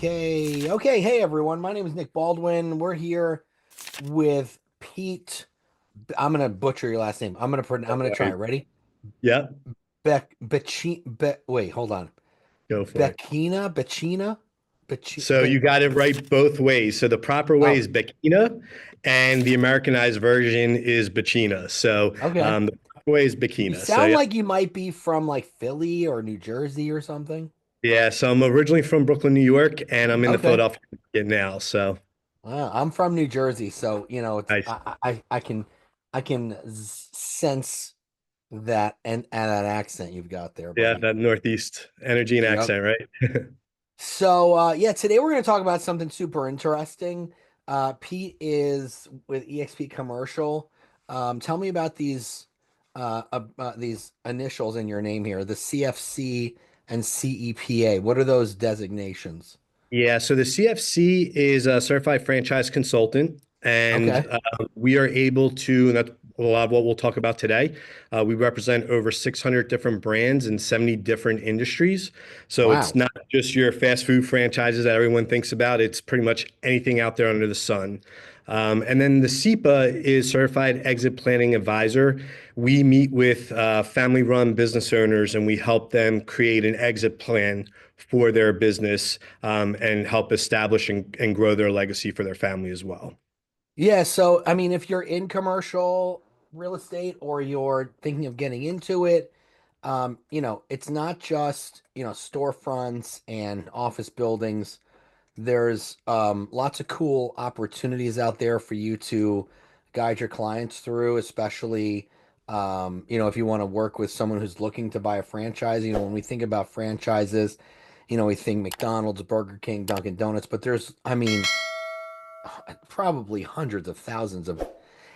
Okay. Hey, everyone. My name is Nick Baldwin. We're here with Pete. I'm gonna butcher your last name. I'm gonna try. Right. Ready? Yep. Wait, hold on. Go for it. Becchina. So you got it right both ways. So the proper way Oh, is Becchina, and the Americanized version is Becchina. So okay. the proper way is You Becchina. So sound yeah, like you might be from like Philly or New Jersey or something. yeah. So I'm originally from Brooklyn, New York, and I'm in the Okay. Philadelphia market now. So I'm from New Jersey, so it's nice. I can sense that and that accent you've got there, Yeah, buddy. that Northeast energy and Yep. accent, right? So yeah, today we're going to talk about something super interesting. Pete is with EXP Commercial. Tell me about these initials in your name here, the CFC and CEPA. What are those designations? Yeah, so the CFC is a certified franchise consultant, and Okay. we are able to, and that's a lot of what we'll talk about today. We represent over 600 different brands in 70 different industries. So it's Wow. not just your fast food franchises that everyone thinks about, it's pretty much anything out there under the sun. And then the SEPA is Certified Exit Planning Advisor. We meet with family-run business owners and we help them create an exit plan for their business and help establish and grow their legacy for their family as well. Yeah, so I mean, if you're in commercial real estate or you're thinking of getting into it, it's not just, storefronts and office buildings. There's lots of cool opportunities out there for you to guide your clients through, especially if you want to work with someone who's looking to buy a franchise. When we think about franchises, we think McDonald's, Burger King, Dunkin' Donuts, but there's, I mean, probably hundreds of thousands of,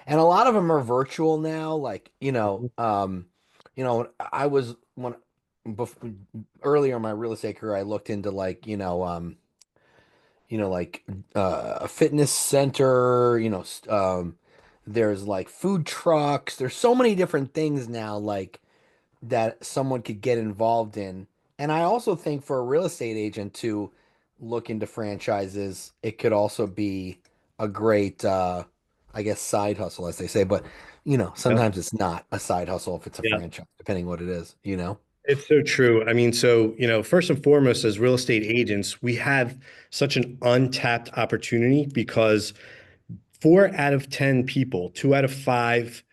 and a lot of them are virtual now. Like, I was when before, earlier in my real estate career, I looked into like, like a fitness center, there's like food trucks. There's so many different things now, like that someone could get involved in. And I also think for a real estate agent to look into franchises, it could also be a great, I guess, side hustle, as they say. But, Yeah. sometimes it's not a side hustle if it's a Yeah. franchise, depending what it is. It's so true. I mean, so, first and foremost, as real estate agents, we have such an untapped opportunity because 4 out of 10 people, 2 out of 5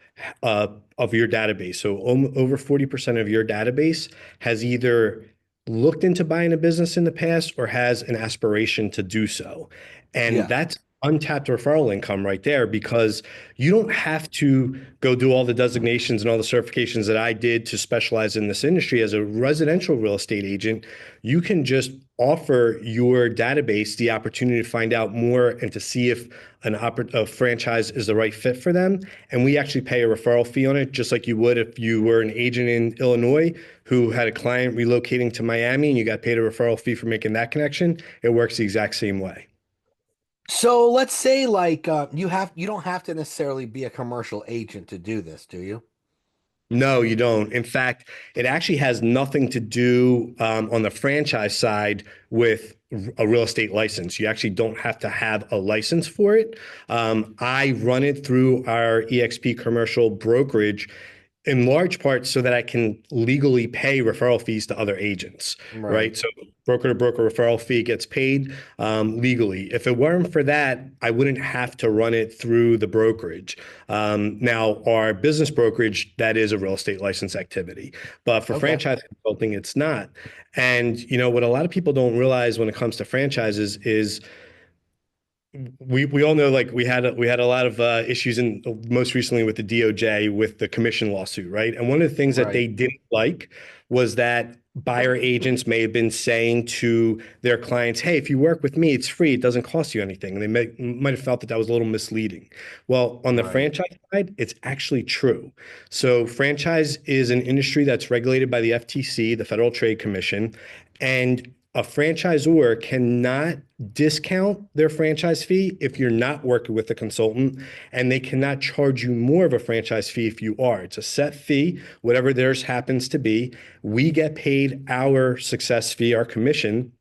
uh, of your database, so over 40% of your database has either looked into buying a business in the past or has an aspiration to do so. And Yeah. that's untapped referral income right there because you don't have to go do all the designations and all the certifications that I did to specialize in this industry as a residential real estate agent. You can just offer your database the opportunity to find out more and to see if a franchise is the right fit for them. And we actually pay a referral fee on it, just like you would if you were an agent in Illinois who had a client relocating to Miami and you got paid a referral fee for making that connection. It works the exact same way. So let's say like you don't have to necessarily be a commercial agent to do this, do you? No, you don't. In fact, it actually has nothing to do on the franchise side with a real estate license. You actually don't have to have a license for it. I run it through our EXP commercial brokerage in large part so that I can legally pay referral fees to other agents, Right. right? So broker to broker referral fee gets paid legally. If it weren't for that, I wouldn't have to run it through the brokerage. Now, our business brokerage, that is a real estate license activity, but for Okay. franchise consulting, it's not. And what a lot of people don't realize when it comes to franchises is we all know like we had a lot of issues in most recently with the DOJ with the commission lawsuit, right? And one of the things that they Right. didn't like was that buyer agents may have been saying to their clients, "Hey, if you work with me, it's free. It doesn't cost you anything." And they might have felt that that was a little misleading. Well, on the Right. franchise side, it's actually true. So franchise is an industry that's regulated by the FTC, the Federal Trade Commission, and a franchisor cannot discount their franchise fee if you're not working with a consultant, and they cannot charge you more of a franchise fee if you are. It's a set fee, whatever theirs happens to be. We get paid our success fee, our commission,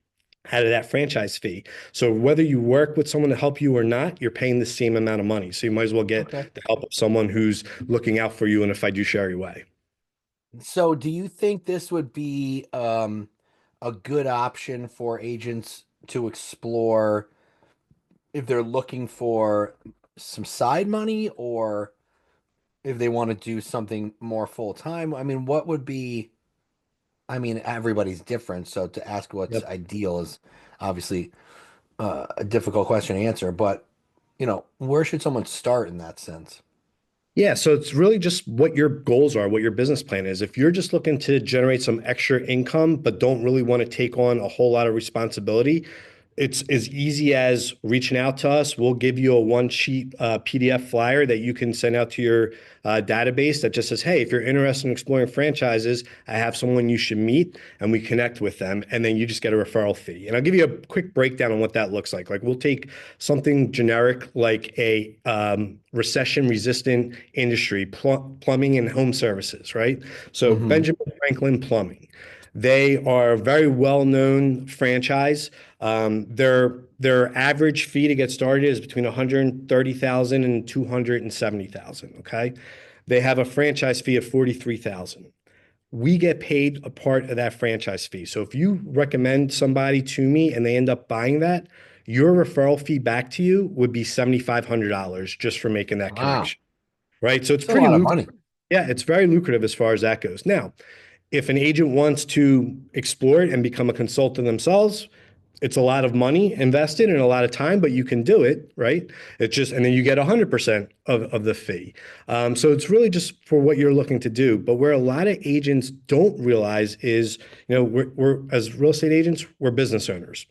out of that franchise fee. So whether you work with someone to help you or not, you're paying the same amount of money. So you might as well get Okay. the help of someone who's looking out for you in a fiduciary way. So do you think this would be a good option for agents to explore if they're looking for some side money or if they want to do something more full time? I mean, what would be, I mean, everybody's different, so to ask what's Yep. ideal is obviously a difficult question to answer, but where should someone start in that sense? Yeah, so it's really just what your goals are, what your business plan is. If you're just looking to generate some extra income, but don't really want to take on a whole lot of responsibility, it's as easy as reaching out to us. We'll give you a one sheet PDF flyer that you can send out to your database that just says, hey, if you're interested in exploring franchises, I have someone you should meet, and we connect with them. And then you just get a referral fee. And I'll give you a quick breakdown on what that looks like. Like we'll take something generic like a recession resistant industry, plumbing and home services, right? So Hmm. Benjamin Franklin Plumbing. They are a very well-known franchise. Their average fee to get started is between 130,000 and 270,000. Okay, they have a franchise fee of 43,000. We get paid a part of that franchise fee. So if you recommend somebody to me and they end up buying that, your referral fee back to you would be $7,500 just for making that Wow. connection, right? So it's It's a pretty lot of lucrative. money. Yeah, it's very lucrative as far as that goes. Now, if an agent wants to explore it and become a consultant themselves, it's a lot of money invested and a lot of time, but you can do it, right? It's just, and then you get 100% of the fee. So it's really just for what you're looking to do. But where a lot of agents don't realize is, we're as real estate agents, we're business owners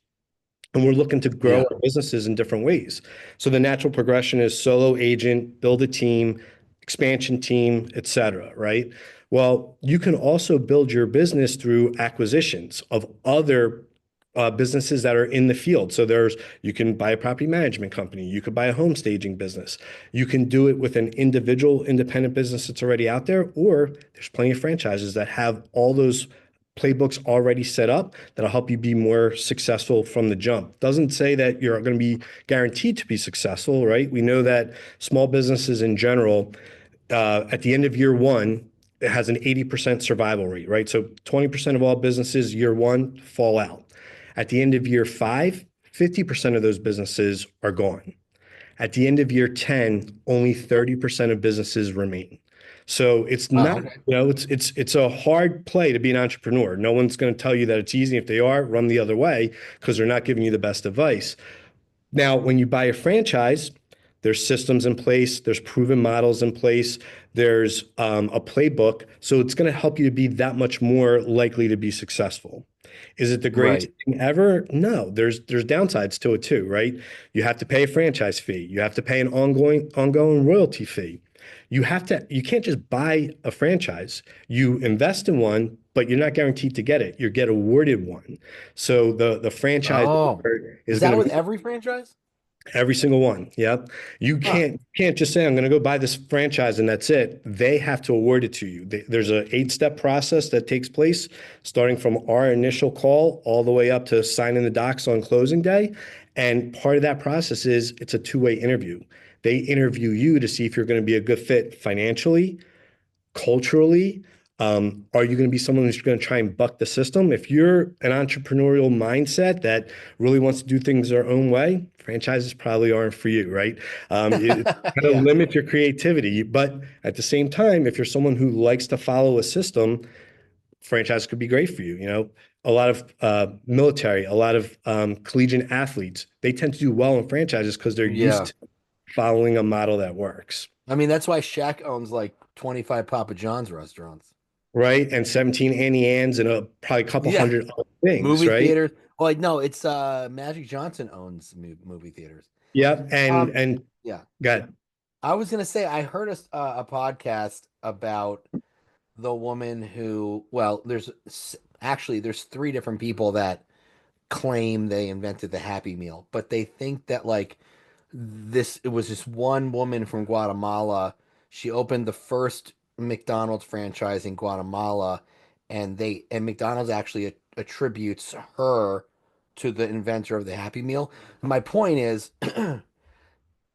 and we're looking to grow Yeah. our businesses in different ways. So the natural progression is solo agent, build a team, expansion team, et cetera, right? Well, you can also build your business through acquisitions of other businesses that are in the field. So you can buy a property management company, you could buy a home staging business, you can do it with an individual independent business that's already out there, or there's plenty of franchises that have all those playbooks already set up that'll help you be more successful from the jump. Doesn't say that you're going to be guaranteed to be successful, right? We know that small businesses in general, at the end of year one, it has an 80% survival rate, right? So 20% of all businesses year one fall out. At the end of year five, 50% of those businesses are gone. At the end of year 10, only 30% of businesses remain. So it's Wow. not, Okay. it's a hard play to be an entrepreneur. No one's going to tell you that it's easy. If they are, run the other way because they're not giving you the best advice. Now, when you buy a franchise, there's systems in place, there's proven models in place, there's a playbook. So it's going to help you to be that much more likely to be successful. Is it the greatest Right. thing ever? No, there's downsides to it too, right? You have to pay a franchise fee. You have to pay an ongoing royalty fee. You can't just buy a franchise. You invest in one, but you're not guaranteed to get it. You get awarded one. So the franchise Oh, is is going that to with be every franchise? every single one. Yep. You Huh. can't just say I'm going to go buy this franchise and that's it. They have to award it to you. There's a 8-step process that takes place starting from our initial call all the way up to signing the docs on closing day. And part of that process is it's a two-way interview. They interview you to see if you're going to be a good fit financially, culturally. Are you going to be someone who's going to try and buck the system? If you're an entrepreneurial mindset that really wants to do things their own way, franchises probably aren't for you, right? It kind of Yeah. limit your creativity. But at the same time, if you're someone who likes to follow a system, franchise could be great for you. A lot of military, a lot of collegiate athletes, they tend to do well in franchises because they're used Yeah. to following a model that works. I mean, that's why Shaq owns like 25 Papa John's restaurants. Right? And 17 Annie Ann's and probably a couple Yeah. hundred other things, Movie right? theaters. Oh, like no, it's Magic Johnson owns movie theaters. Yep. And Um, and yeah. got I was gonna say I heard a podcast about the woman who, well, actually there's three different people that claim they invented the Happy Meal, but they think that like it was just one woman from Guatemala. She opened the first McDonald's franchise in Guatemala, and McDonald's actually attributes her. to the inventor of the Happy Meal. My point is,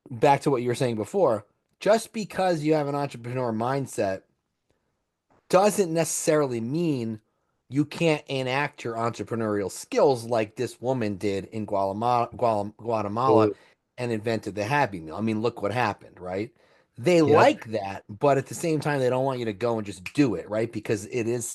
back to what you were saying before, just because you have an entrepreneur mindset doesn't necessarily mean you can't enact your entrepreneurial skills like this woman did in Guatemala and invented the Happy Meal. I mean, look what happened, right? They Yep. like that, but at the same time, they don't want you to go and just do it, right? Because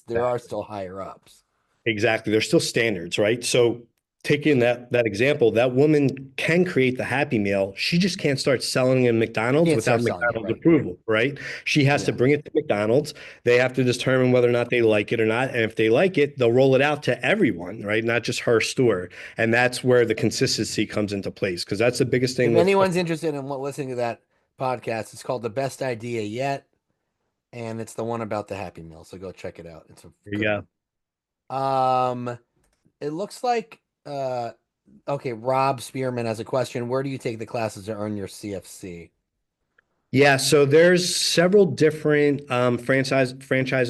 there are still higher ups. Exactly. There's still standards, right? So taking that example, that woman can create the Happy Meal. She just can't start selling in McDonald's Can't without start selling it, McDonald's right? approval, right? She has to Yeah. bring it to McDonald's. They have to determine whether or not they like it or not. And if they like it, they'll roll it out to everyone, right? Not just her store. And that's where the consistency comes into place because that's the biggest thing If with, anyone's interested in listening to that podcast, it's called The Best Idea Yet, and it's the one about the Happy Meal. So go check it out. It's a there you good go. one. It looks like okay, Rob Spearman has a question. Where do you take the classes to earn your CFC? Yeah, so there's several different franchise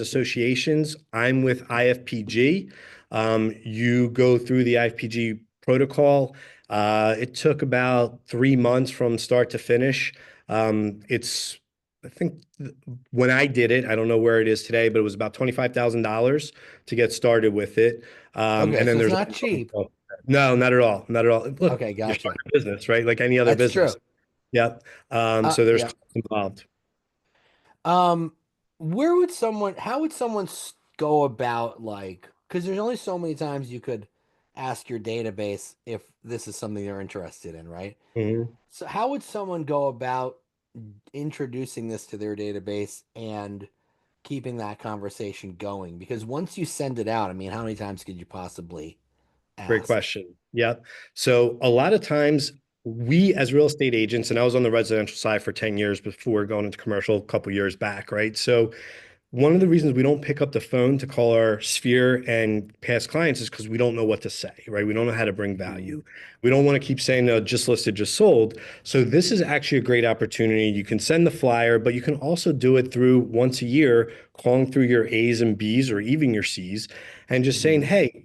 associations. I'm with IFPG. You go through the IFPG protocol. It took about 3 months from start to finish. I think when I did it, I don't know where it is today, but it was about $25,000 to get started with it. Okay, And then so it's there's not cheap. no, not at all, not at all. Look, Okay, you're gotcha. starting a business, right? Like any other That's business. true. Yep. So there's Yeah. costs involved. Um, how would someone go about like, because there's only so many times you could ask your database if this is something they're interested in, right? Mhm. So how would someone go about introducing this to their database and keeping that conversation going? Because once you send it out, I mean, how many times could you possibly Great ask? question. Yep. So a lot of times we as real estate agents, and I was on the residential side for 10 years before going into commercial a couple years back, right? So one of the reasons we don't pick up the phone to call our sphere and past clients is because we don't know what to say, right? We don't know how to bring Mhm. value. We don't want to keep saying, no, just listed, just sold. So this is actually a great opportunity. You can send the flyer, but you can also do it through once a year, calling through your A's and B's or even your C's and just saying, Mhm. hey,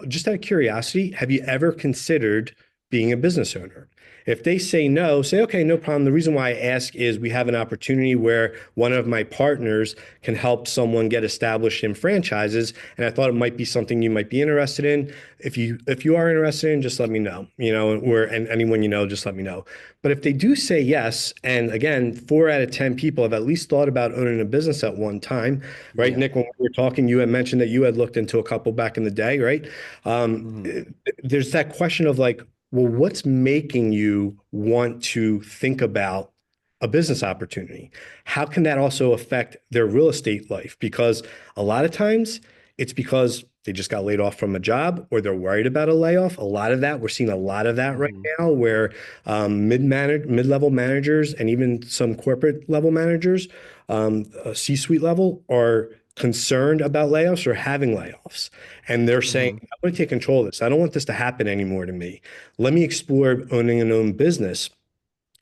just out of curiosity, have you ever considered being a business owner? If they say no, say, okay, no problem. The reason why I ask is we have an opportunity where one of my partners can help someone get established in franchises. And I thought it might be something you might be interested in. If you are interested in, just let me know, and anyone just let me know. But if they do say yes, and again, 4 out of 10 people have at least thought about owning a business at one time, right? Yeah. Nick, when we were talking, you had mentioned that you had looked into a couple back in the day, right? Um, Mhm. there's that question of like, well, what's making you want to think about a business opportunity? How can that also affect their real estate life? Because a lot of times it's because they just got laid off from a job or they're worried about a layoff. A lot of that, we're seeing a lot of that right Mhm. now where mid-level managers and even some corporate level managers, C-suite level, are concerned about layoffs or having layoffs. And they're saying, Mhm. I want to take control of this. I don't want this to happen anymore to me. Let me explore owning an own business,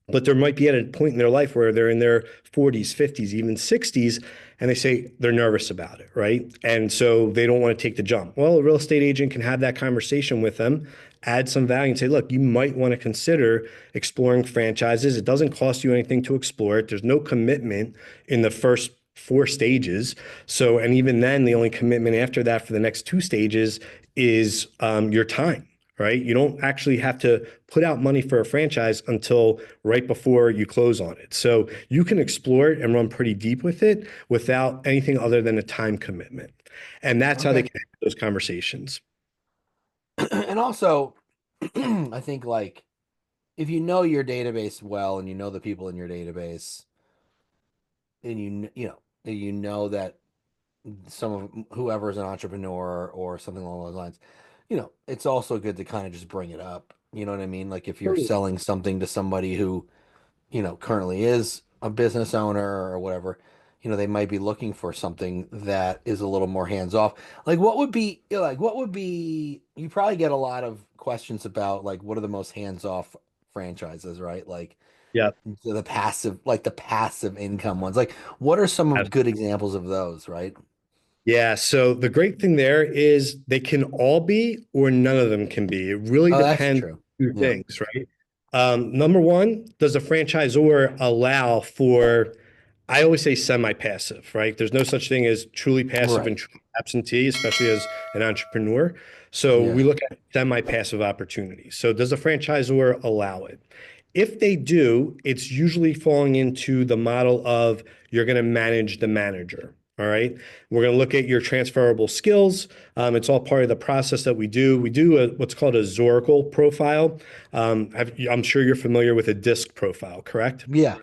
but there might be at a point in their life where they're in their 40s, 50s, even 60s, and they say they're nervous about it, right? And so they don't want to take the jump. Well, a real estate agent can have that conversation with them, add some value, and say, look, you might want to consider exploring franchises. It doesn't cost you anything to explore it. There's no commitment in the first 4 stages. So, and even then, the only commitment after that for the next 2 stages is your time, right? You don't actually have to put out money for a franchise until right before you close on it. So you can explore it and run pretty deep with it without anything other than a time commitment. And that's how they Okay. can have those conversations. And also, I think like if you know your database well and you know the people in your database and you know that some of whoever is an entrepreneur or something along those lines, it's also good to kind of just bring it up. You know what I mean? Like if you're selling something to somebody who, currently is a business owner or whatever, they might be looking for something that is a little more hands off. Like what would be, you probably get a lot of questions about like what are the most hands off franchises, right? Like Yeah, the passive income ones. Like what are some of good absolutely. examples of those, right? Yeah, so the great thing there is they can all be or none of them can be. It really Oh, that's depends true. on two Yeah. things, right? Number one, does a franchisor allow for, I always say semi-passive, right? There's no such thing as truly passive and Right. truly absentee, especially as an entrepreneur. So we Yeah. look at semi-passive opportunities. So does a franchisor allow it? If they do, it's usually falling into the model of you're going to manage the manager. All right. We're going to look at your transferable skills. It's all part of the process that we do. We do what's called a Zoracle profile. I'm sure you're familiar with a DISC profile, correct? Yeah.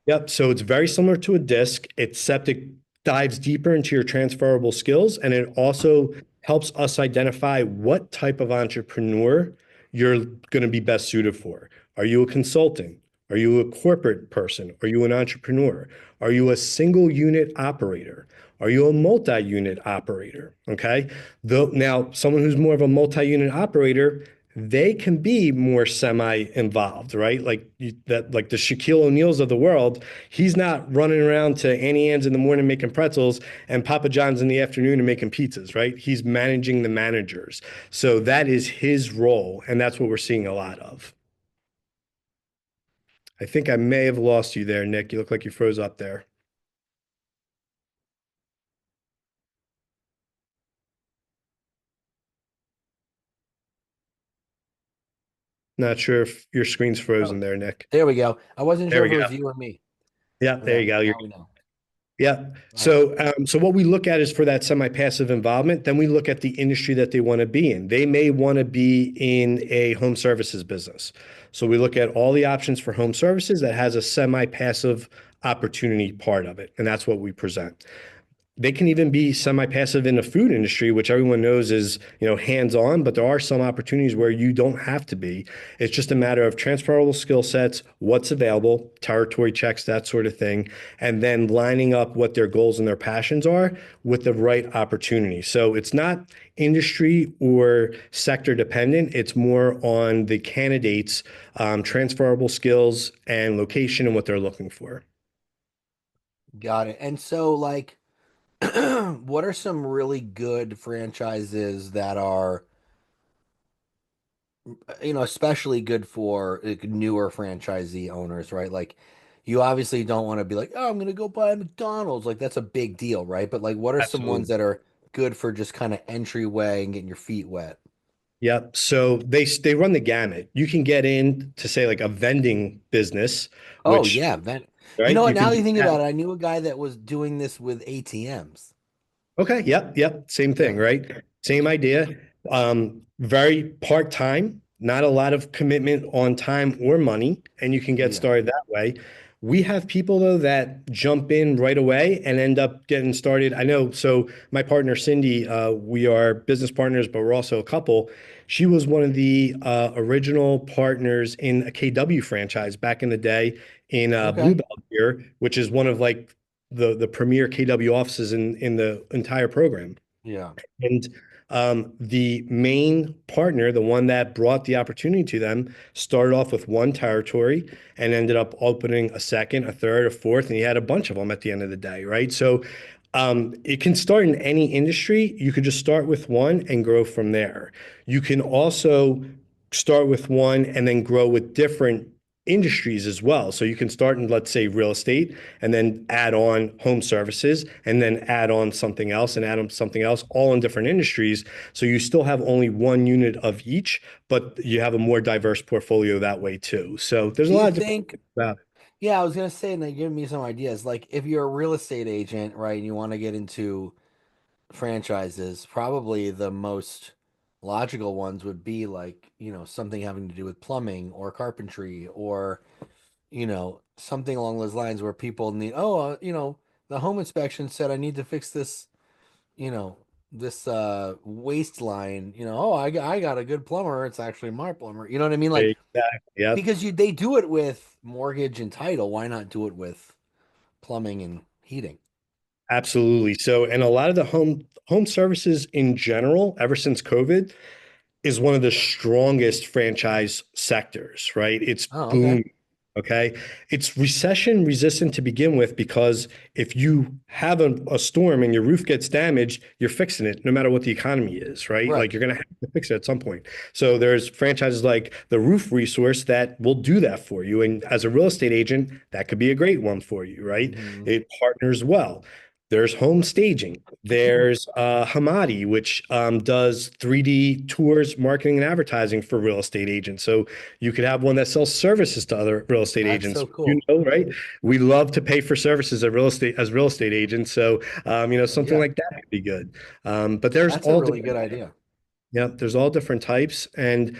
Yep. So it's very similar to a disc, except it dives deeper into your transferable skills. And it also helps us identify what type of entrepreneur you're going to be best suited for. Are you a consultant? Are you a corporate person? Are you an entrepreneur? Are you a single unit operator? Are you a multi-unit operator? Okay. Though now, someone who's more of a multi-unit operator, they can be more semi-involved, right? Like the Shaquille O'Neals of the world. He's not running around to Annie Ann's in the morning making pretzels and Papa John's in the afternoon and making pizzas, right? He's managing the managers. So that is his role, and that's what we're seeing a lot of. I think I may have lost you there, Nick. You look like you froze up there. Not sure if your screen's Oh, frozen there, Nick. there we go. I wasn't There sure we if it go. was you or me. Yeah, there Yeah. you go. Now we know. Yeah. All right. So what we look at is for that semi-passive involvement, then we look at the industry that they want to be in. They may want to be in a home services business. So we look at all the options for home services that has a semi-passive opportunity part of it, and that's what we present. They can even be semi-passive in the food industry, which everyone knows is, hands-on, but there are some opportunities where you don't have to be. It's just a matter of transferable skill sets, what's available, territory checks, that sort of thing, and then lining up what their goals and their passions are with the right opportunity. So it's not industry or sector dependent. It's more on the candidates' transferable skills and location and what they're looking for. Got it. And so, like, what are some really good franchises that are, especially good for like, newer franchisee owners, right? Like, you obviously don't want to be like, oh, I'm gonna go buy a McDonald's. Like, that's a big deal, right? But like, what are some ones Absolutely. that are good for just kind of entryway and getting your feet wet? Yep. So they run the gamut. You can get in to say like a vending business, Oh which, yeah, Vent. You know right, what? you Now can that do you think that. about it, I knew a guy that was doing this with ATMs. Okay. Yep. Yep. Same thing, Yeah, right? Same idea. Very part-time, not a lot of commitment on time or money, and you can get yeah. started that way. We have people though that jump in right away and end up getting started. I know. So my partner Cindy, we are business partners, but we're also a couple. She was one of the original partners in a KW franchise back in the day in Blue Okay. Belt here, which is one of like the premier KW offices in the entire program. Yeah. And the main partner, the one that brought the opportunity to them, started off with one territory and ended up opening a second, a third, a fourth, and he had a bunch of them at the end of the day, right? So it can start in any industry. You could just start with one and grow from there. You can also start with one and then grow with different industries as well. So you can start in, let's say, real estate and then add on home services and then add on something else and add on something else, all in different industries. So you still have only one unit of each, but you have a more diverse portfolio that way too. So there's a Do you lot of different think? things about it. Yeah, I was gonna say, and they give me some ideas. Like, if you're a real estate agent, right, and you want to get into franchises, probably the most logical ones would be like, something having to do with plumbing or carpentry or, something along those lines where people need, the home inspection said I need to fix this, you know, this waste line, oh, I got a good plumber. It's actually my plumber. You know what I mean? Like, Exactly. Yep. because they do it with mortgage and title. Why not do it with plumbing and heating? Absolutely. So, and a lot of the home services in general, ever since COVID, is one of the strongest franchise sectors, right? It's Oh, okay. boom. Okay. It's recession resistant to begin with because if you have a storm and your roof gets damaged, you're fixing it no matter what the economy is, right? Right. Like you're going to have to fix it at some point. So there's franchises like the Roof Resource that will do that for you. And as a real estate agent, that could be a great one for you, right? Hmm. It partners well. There's Home Staging. There's Hamadi, which does 3D tours, marketing, and advertising for real estate agents. So you could have one that sells services to other real estate That's agents. so cool. Right? We love to pay for services as real estate agents. So something Yeah, like that could be good. But there's that's a all really good different idea. Yeah, there's all different types. And,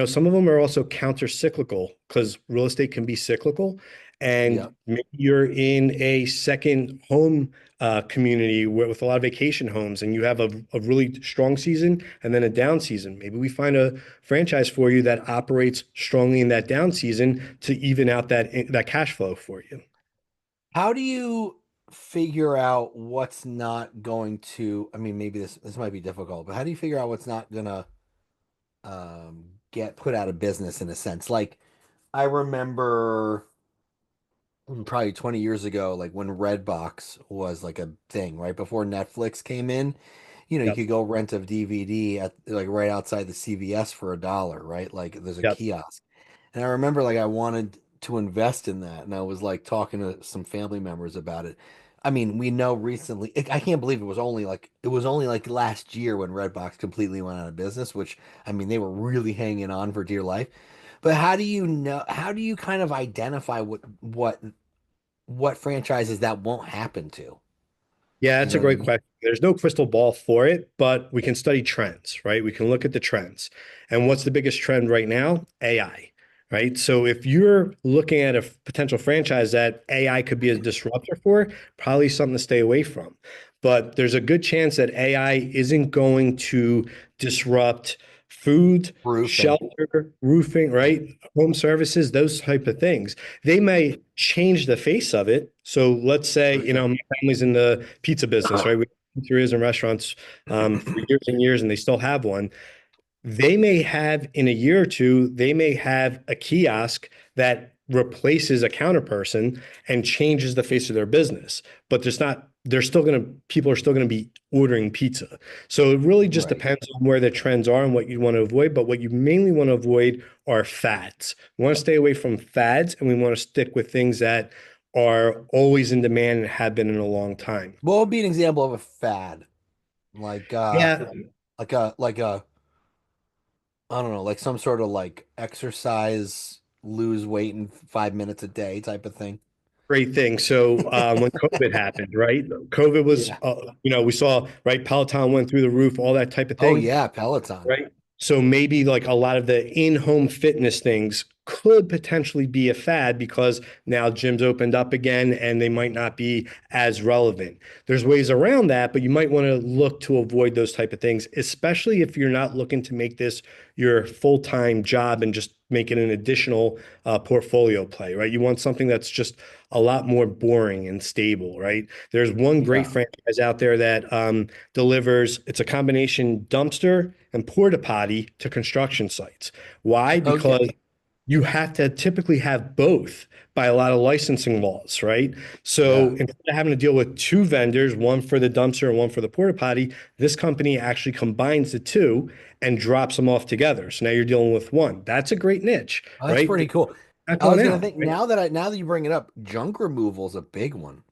some of them are also counter-cyclical because real estate can be cyclical. Yeah. And maybe you're in a second home community with a lot of vacation homes and you have a really strong season and then a down season. Maybe we find a franchise for you that operates strongly in that down season to even out that cash flow for you. How do you figure out what's not going to, I mean, maybe this might be difficult, but how do you figure out what's not gonna get put out of business in a sense? Like I remember probably 20 years ago, like when Redbox was like a thing, right before Netflix came in, you Yep. could go rent a DVD at like right outside the CVS for $1, right? Like there's a Yep. kiosk. And I remember like I wanted to invest in that, and I was like talking to some family members about it. I mean, we know recently, I can't believe it was only like last year when Redbox completely went out of business, which I mean they were really hanging on for dear life. But how do you kind of identify what franchises that won't happen to? Yeah, You that's a know what I great mean? question. There's no crystal ball for it, but we can study trends, right? We can look at the trends. And what's the biggest trend right now? AI, right? So if you're looking at a potential franchise that AI could be a disruptor for, probably something to stay away from. But there's a good chance that AI isn't going to disrupt food, Roofing. shelter, roofing, right? Home services, those type of things. They may change the face of it. So let's say, For sure. my family's in the pizza business, right? We have pizzerias and restaurants for years and years, and they still have one. They may have in a year or two, they may have a kiosk that replaces a counter person and changes the face of their business. But people are still gonna be ordering pizza. So it really just Right. depends on where the trends are and what you want to avoid. But what you mainly want to avoid are fads. We want to stay away from fads and we want to stick with things that are always in demand and have been in a long time. What would be an example of a fad? Like Yeah, like a I don't know, like some sort of like exercise, lose weight in 5 minutes a day type of thing. great thing. So when COVID happened, right? COVID was, Yeah. we saw, right? Peloton went through the roof, all that type of Oh thing, yeah, Peloton. right? So maybe like a lot of the in-home fitness things could potentially be a fad because now gyms opened up again and they might not be as relevant. There's ways around that, but you might want to look to avoid those type of things, especially if you're not looking to make this your full-time job and just make it an additional portfolio play, right? You want something that's just a lot more boring and stable, right? There's one great Yeah. franchise out there that delivers, it's a combination dumpster and porta potty to construction sites. Why? Because Okay. you have to typically have both by a lot of licensing laws, right? Yeah. So instead of having to deal with two vendors, one for the dumpster and one for the porta potty, this company actually combines the two and drops them off together. So now you're dealing with one. That's a great niche, Oh, that's right? pretty cool. Not I going was gonna out, think right? now that you bring it up, junk removal is a big one.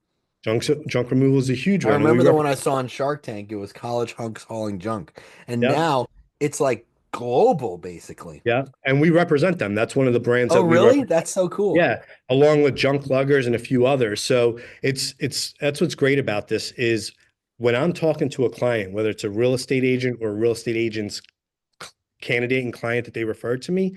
Junk removal is a huge I one, and we remember the one represent. I saw on Shark Tank. It was college hunks hauling junk, and Yeah, now it's like global, basically. yeah, and we represent them. That's one of the brands Oh, that we really? represent. That's so cool. Yeah, along with junk luggers and a few others. So it's that's what's great about this is when I'm talking to a client, whether it's a real estate agent or a real estate agent's candidate and client that they refer to me,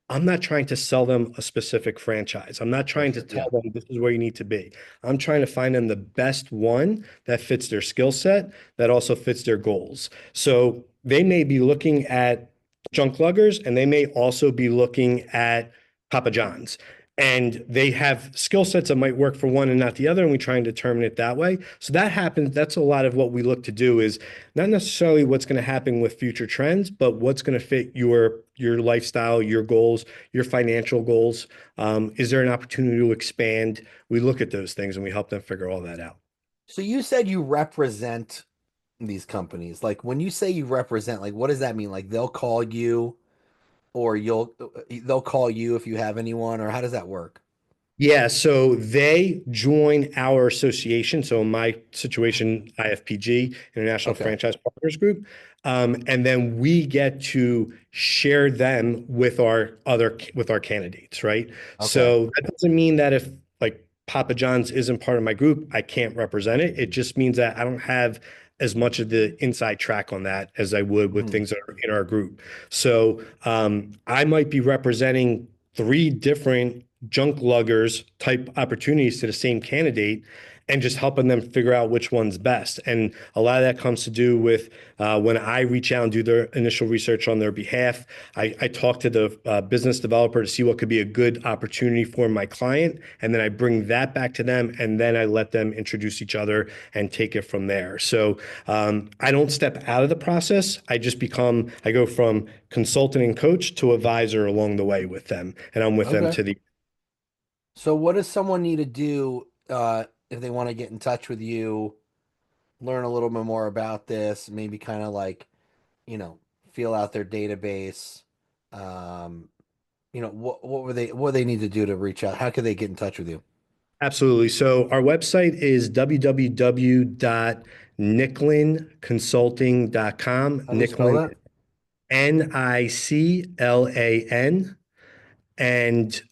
I'm not trying to sell them a specific franchise. I'm not For trying to sure. tell Yeah. them this is where you need to be. I'm trying to find them the best one that fits their skill set, that also fits their goals. So they may be looking at junk luggers and they may also be looking at Papa John's. and they have skill sets that might work for one and not the other, and we try and determine it that way. So that happens. That's a lot of what we look to do is not necessarily what's going to happen with future trends, but what's going to fit your lifestyle, your goals, your financial goals. Is there an opportunity to expand? We look at those things and we help them figure all that out. So you said you represent these companies. Like when you say you represent, like what does that mean? Like they'll call you or they'll call you if you have anyone, or how does that work? Yeah, so they join our association. So in my situation, IFPG, International Okay. Franchise Partners Group. And then we get to share them with our candidates, right? Okay. So that doesn't mean that if like Papa John's isn't part of my group, I can't represent it. It just means that I don't have as much of the inside track on that as I would with Mhm. things that are in our group. So I might be representing three different junk luggers type opportunities to the same candidate and just helping them figure out which one's best. And a lot of that comes to do with when I reach out and do their initial research on their behalf. I talk to the business developer to see what could be a good opportunity for my client. And then I bring that back to them. And then I let them introduce each other and take it from there. So I don't step out of the process. I go from consultant and coach to advisor along the way with them. And I'm with them Okay. to the So what does someone need to do if they want to get in touch with you, learn a little bit more about this, maybe kind of like, you know, feel out their database? Um, what they need to do to reach out? How could they get in touch with you? Absolutely. So our website is www.nicklin.consulting.com. How do you spell Nicklin, that? Niclan. And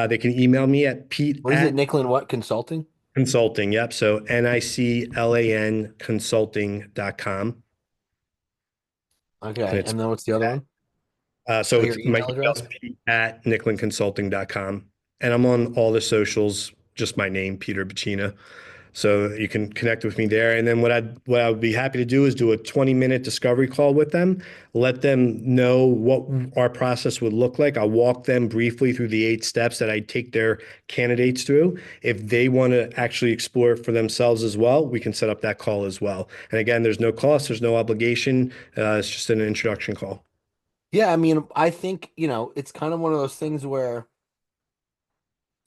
they can email me at Pete What is it, at Nicklin what consulting? consulting. Yep. So Niclan consulting.com. And Okay. it's And then what's the other one? Oh, So your it's my email email is address? Pete at nicklin.consulting.com. And I'm on all the socials, just my name, Peter Becchina. So you can connect with me there. And then what I would be happy to do is do a 20-minute discovery call with them, let them know what our process would look like. I'll walk them briefly through the 8 steps that I take their candidates through. If they want to actually explore it for themselves as well, we can set up that call as well. And again, there's no cost, there's no obligation. It's just an introduction call. Yeah, I mean, I think, it's kind of one of those things where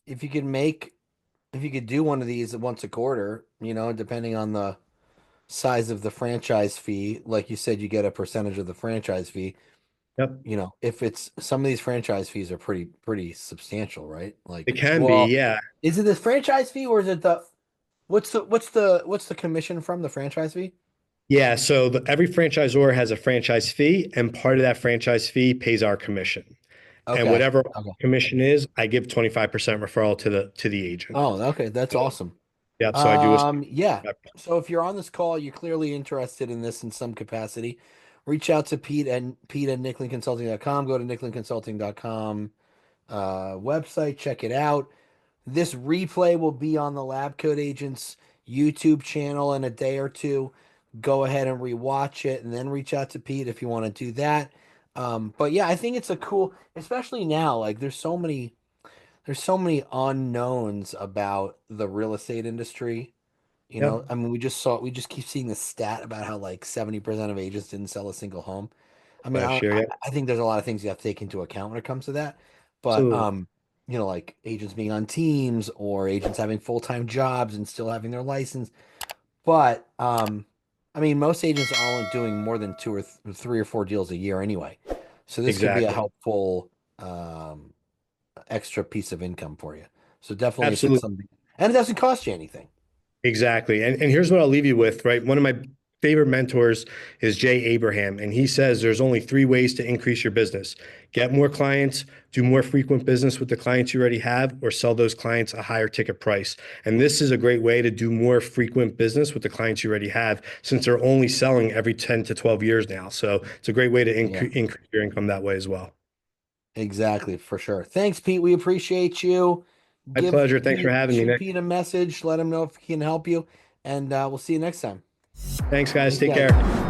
if you could make if you could do one of these once a quarter, depending on the size of the franchise fee, like you said, you get a percentage of the franchise fee. Yep. If it's some of these franchise fees are pretty substantial, right? It Like, can be, well, yeah. is it the franchise fee or is it the what's the commission from the franchise fee? Yeah, so every franchisor has a franchise fee, and part of that franchise fee pays our commission. And Okay. whatever Okay. commission is, I give 25% referral to the agent. Oh, okay, that's awesome. Yep, so I do a Yeah. So if you're on this call, you're clearly interested in this in some capacity. Reach out to Pete at nicklinconsulting.com. Go to nicklinconsulting.com website, check it out. This replay will be on the Lab Code Agents YouTube channel in a day or two. Go ahead and rewatch it and then reach out to Pete if you want to do that. But yeah, I think it's a cool, especially now, like there's so many unknowns about the real estate industry. Yep, I mean, we just keep seeing the stat about how like 70% of agents didn't sell a single home. I mean, last I, year, I yep, I think there's a lot of things you have to take into account when it comes to that. But absolutely. like agents being on teams or agents having full-time jobs and still having their license. But I mean, most agents are only doing more than two or three or four deals a year anyway. So this could be a Exactly. helpful extra piece of income for you. So definitely if it's Absolutely. something, and it doesn't cost you anything. Exactly. And here's what I'll leave you with, right? One of my favorite mentors is Jay Abraham, and he says there's only 3 ways to increase your business: get more clients, do more frequent business with the clients you already have, or sell those clients a higher ticket price. And this is a great way to do more frequent business with the clients you already have, since they're only selling every 10 to 12 years now. So it's a great way to Yeah. increase your income that way as well. Exactly, for sure. Thanks, Pete. We appreciate you. My Give pleasure. Thanks for Pete, having me, shoot Nick. Pete a message. Let him know if he can help you, and we'll see you next time. Thanks, guys. Thanks, Take guys. care.